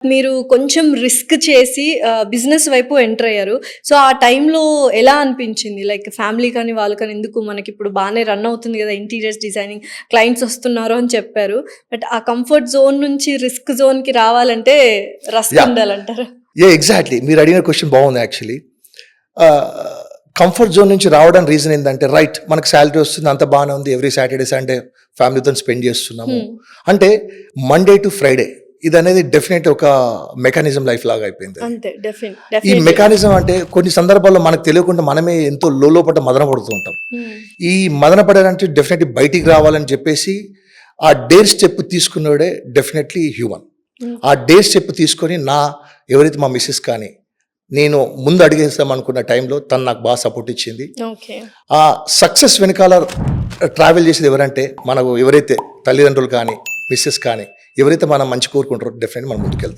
మీరు కొంచెం రిస్క్ చేసి బిజినెస్ వైపు ఎంటర్ అయ్యారు. సో, ఆ టైంలో ఎలా అనిపించింది? లైక్ ఫ్యామిలీ కానీ, వాళ్ళు కానీ ఎందుకు మనకిప్పుడు బానే రన్ అవుతుంది గదా! ఇంటీరియర్స్ డిజైనింగ్ క్లయింట్స్ వస్తున్నారు అని చెప్పారు. బట్ ఆ కంఫర్ట్ జోన్ నుంచి రిస్క్ జోన్‌కి రావాలంటే రస్క్ యాహ్! ఉండాలంటారా? ఎగ్జాక్ట్‌లీ. మీరు అడిగిన క్వెషన్ బాగుంది యాక్చువల్లీ. కంఫర్ట్ జోన్ నుంచి రావడానికి రీజన్ ఏంటంటే రైట్ మనకు సాలరీ వస్తుంది, అంత బాగానే ఉంది. ఎవ్రీ సాటర్‌డే, సండే ఫ్యామిలీతో స్పెండ్ చేస్తున్నాము. అంటే మండే టు ఫ్రైడే ఇది అనేది డెఫినెట్ ఒక మెకానిజం లైఫ్ లాగా అయిపోయింది. అంతే ఈ డెఫినెట్‌లీ. మెకానిజం అంటే కొన్ని సందర్భాల్లో మనకు తెలియకుండా మనమే ఎంతో లోపట మదన పడుతూ ఉంటాం. హ్మ్. ఈ మదన పడాలంటే డెఫినెట్లీ బయటికి రావాలని చెప్పేసి ఆ డేర్ స్టెప్ తీసుకున్నోడే డెఫినెట్లీ హ్యూమన్. ఆ డేర్ స్టెప్ తీసుకొని ఎవరైతే మా మిస్సెస్ కానీ నేను ముందు అడిగేస్తాం అనుకున్న టైంలో తను నాకు బాగా సపోర్ట్ ఇచ్చింది. ఓకే. ఆ సక్సెస్ వెనకాల ట్రావెల్ చేసేది ఎవరంటే మనకు ఎవరైతే తల్లిదండ్రులు కానీ మిస్సెస్ కానీ ఎవరైతే మనం మంచి కోరుకుంటారో డెఫినెట్గా మనం ముందుకెళ్తాం.